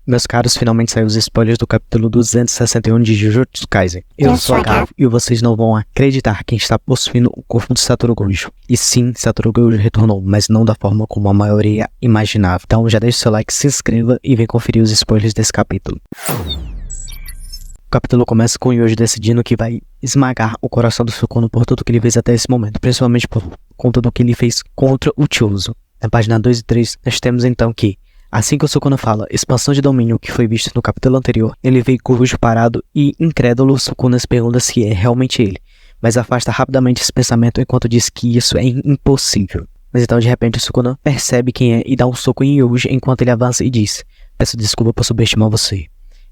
Meus caros, finalmente saiu os spoilers do capítulo 261 de Jujutsu Kaisen. Eu sou a Gavo e vocês não vão acreditar quem está possuindo o corpo de Satoru Gojo. E sim, Satoru Gojo retornou, mas não da forma como a maioria imaginava. Então já deixa o seu like, se inscreva e vem conferir os spoilers desse capítulo. O capítulo começa com o Yoji decidindo que vai esmagar o coração do Sukuna por tudo que ele fez até esse momento, principalmente por conta do que ele fez contra o Chozo. Na página 2 e 3, nós temos então que assim que o Sukuna fala expansão de domínio que foi visto no capítulo anterior, ele vê Gojo parado e incrédulo. Sukuna se pergunta se é realmente ele, mas afasta rapidamente esse pensamento enquanto diz que isso é impossível. Mas então de repente o Sukuna percebe quem é e dá um soco em Yoji enquanto ele avança e diz: peço desculpa por subestimar você.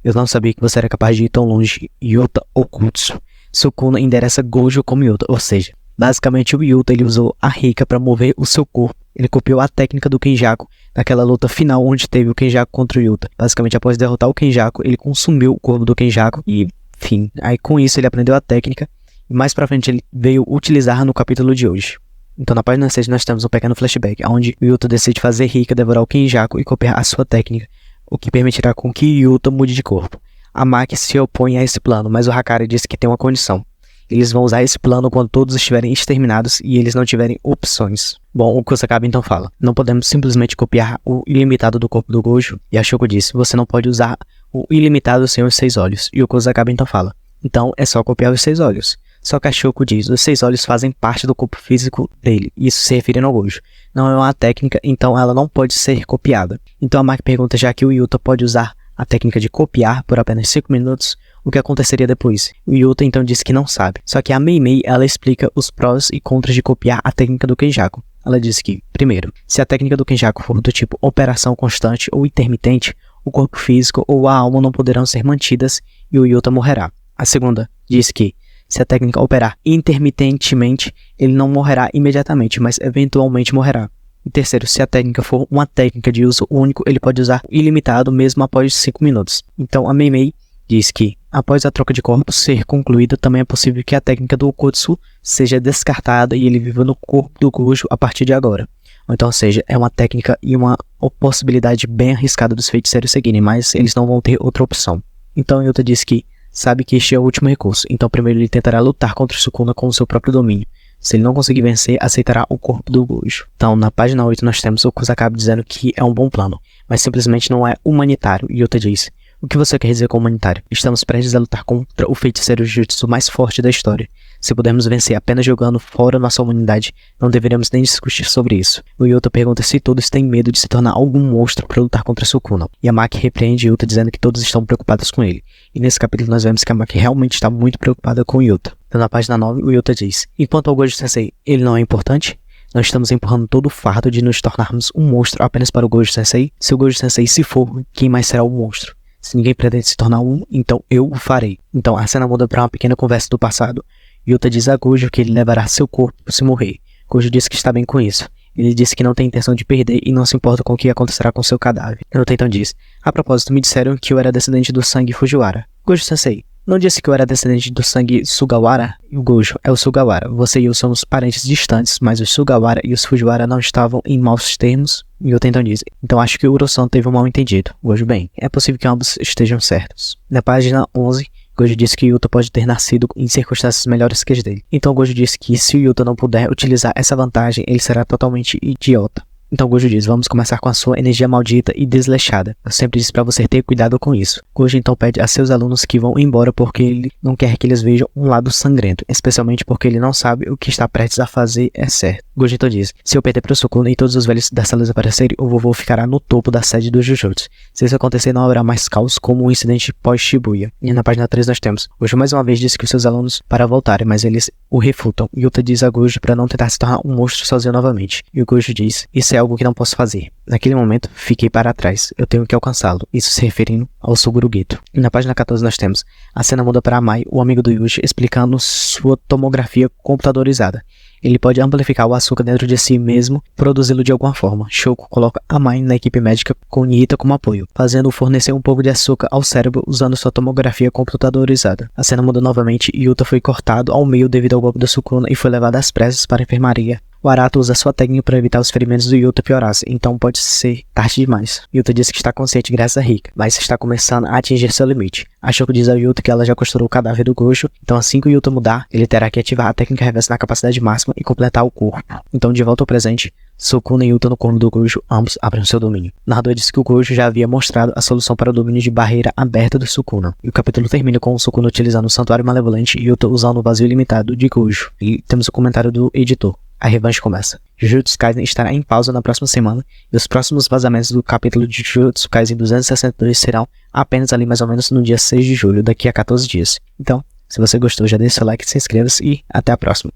Eu não sabia que você era capaz de ir tão longe, Yuta Okutsu. Sukuna endereça Gojo como Yuta, ou seja, basicamente o Yuta ele usou a Rika para mover o seu corpo. Ele copiou a técnica do Kenjaku naquela luta final onde teve o Kenjaku contra o Yuta. Basicamente, após derrotar o Kenjaku, ele consumiu o corpo do Kenjaku e, enfim, aí com isso ele aprendeu a técnica e mais pra frente ele veio utilizar no capítulo de hoje. Então na página 6 nós temos um pequeno flashback, onde o Yuta decide fazer Rika devorar o Kenjaku e copiar a sua técnica, o que permitirá com que Yuta mude de corpo. A Maki se opõe a esse plano, mas o Hakari diz que tem uma condição. Eles vão usar esse plano quando todos estiverem exterminados e eles não tiverem opções. Bom, o Kusakabe então fala: não podemos simplesmente copiar o ilimitado do corpo do Gojo. E a Shoko diz: você não pode usar o ilimitado sem os 6 olhos. E o Kusakabe então fala: então é só copiar os 6 olhos. Só que a Shoko diz: os 6 olhos fazem parte do corpo físico dele, isso se referindo ao Gojo. Não é uma técnica, então ela não pode ser copiada. Então a Maki pergunta, já que o Yuta pode usar a técnica de copiar por apenas 5 minutos, o que aconteceria depois? O Yuta então diz que não sabe. Só que a Mei ela explica os prós e contras de copiar a técnica do Kenjaku. Ela diz que, primeiro, se a técnica do Kenjaku for do tipo operação constante ou intermitente, o corpo físico ou a alma não poderão ser mantidas e o Yuta morrerá. A segunda diz que, se a técnica operar intermitentemente, ele não morrerá imediatamente, mas eventualmente morrerá. E terceiro, se a técnica for uma técnica de uso único, ele pode usar ilimitado mesmo após 5 minutos. Então a Mei diz que, após a troca de corpos ser concluída, também é possível que a técnica do Okutsu seja descartada e ele viva no corpo do Gojo a partir de agora. Então, ou seja, é uma técnica e uma possibilidade bem arriscada dos feiticeiros seguirem, mas eles não vão ter outra opção. Então Yuta diz que sabe que este é o último recurso, então primeiro ele tentará lutar contra o Sukuna com o seu próprio domínio. Se ele não conseguir vencer, aceitará o corpo do Gojo. Então, na página 8 nós temos o Kusakabe dizendo que é um bom plano, mas simplesmente não é humanitário. Yuta diz: o que você quer dizer com humanitário? Estamos prestes a lutar contra o feiticeiro Jujutsu mais forte da história. Se pudermos vencer apenas jogando fora nossa humanidade, não deveremos nem discutir sobre isso. O Yuta pergunta se todos têm medo de se tornar algum monstro para lutar contra Sukuna. E a Maki repreende Yuta dizendo que todos estão preocupados com ele. E nesse capítulo nós vemos que a Maki realmente está muito preocupada com o Yuta. Então na página 9 o Yuta diz: enquanto ao Gojo Sensei ele não é importante, nós estamos empurrando todo o fardo de nos tornarmos um monstro apenas para o Gojo Sensei. Se o Gojo Sensei se for, quem mais será o monstro? Se ninguém pretende se tornar um, então eu o farei. Então a cena muda para uma pequena conversa do passado. Yuta diz a Gojo que ele levará seu corpo se morrer. Gojo diz que está bem com isso. Ele disse que não tem intenção de perder e não se importa com o que acontecerá com seu cadáver. Yuta então diz: a propósito, me disseram que eu era descendente do sangue Fujiwara. Gojo Sensei, não disse que eu era descendente do sangue Sugawara? E o Gojo é o Sugawara. Você e eu somos parentes distantes, mas os Sugawara e os Fujiwara não estavam em maus termos. E Yuta então diz: então acho que o Uro-san teve um mal entendido. Gojo, bem, é possível que ambos estejam certos. Na página 11, Gojo disse que Yuta pode ter nascido em circunstâncias melhores que as dele. Então Gojo disse que se o Yuta não puder utilizar essa vantagem, ele será totalmente idiota. Então Gojo diz: vamos começar com a sua energia maldita e desleixada. Eu sempre disse pra você ter cuidado com isso. Gojo então pede a seus alunos que vão embora porque ele não quer que eles vejam um lado sangrento, especialmente porque ele não sabe o que está prestes a fazer é certo. Gojo então diz: se eu perder pro Sukuna e todos os velhos da sala desaparecerem, o vovô ficará no topo da sede do Jujutsu. Se isso acontecer, não haverá mais caos como o incidente pós-Shibuya. E na página 3 nós temos: Gojo mais uma vez disse que os seus alunos para voltarem, mas eles o refutam. Yuta diz a Gojo para não tentar se tornar um monstro sozinho novamente. E o Gojo diz: isso é algo que não posso fazer. Naquele momento, fiquei para trás. Eu tenho que alcançá-lo. Isso se referindo ao Suguru Geto. E na página 14 nós temos: a cena muda para Amai, o amigo do Yuji, explicando sua tomografia computadorizada. Ele pode amplificar o açúcar dentro de si mesmo, produzi-lo de alguma forma. Shoko coloca Amai na equipe médica com Nihita como apoio, fazendo-o fornecer um pouco de açúcar ao cérebro usando sua tomografia computadorizada. A cena muda novamente e Yuta foi cortado ao meio devido ao golpe da Sukuna e foi levado às pressas para a enfermaria, O Arato usa sua técnica para evitar os ferimentos do Yuta piorassem, então pode ser tarde demais. Yuta disse que está consciente graças a Rika, mas está começando a atingir seu limite. A Shoko diz ao Yuta que ela já costurou o cadáver do Gojo, então assim que o Yuta mudar, ele terá que ativar a técnica reversa na capacidade máxima e completar o corpo. Então, de volta ao presente, Sukuna e Yuta no corpo do Gojo, ambos abrem seu domínio. O narrador disse que o Gojo já havia mostrado a solução para o domínio de barreira aberta do Sukuna. E o capítulo termina com o Sukuna utilizando o Santuário Malevolente e Yuta usando o vazio limitado de Gojo. E temos o comentário do editor. A revanche começa. Jujutsu Kaisen estará em pausa na próxima semana e os próximos vazamentos do capítulo de Jujutsu Kaisen 262 serão apenas ali mais ou menos no dia 6 de julho, daqui a 14 dias. Então, se você gostou, já deixe seu like, se inscreva-se e até a próxima.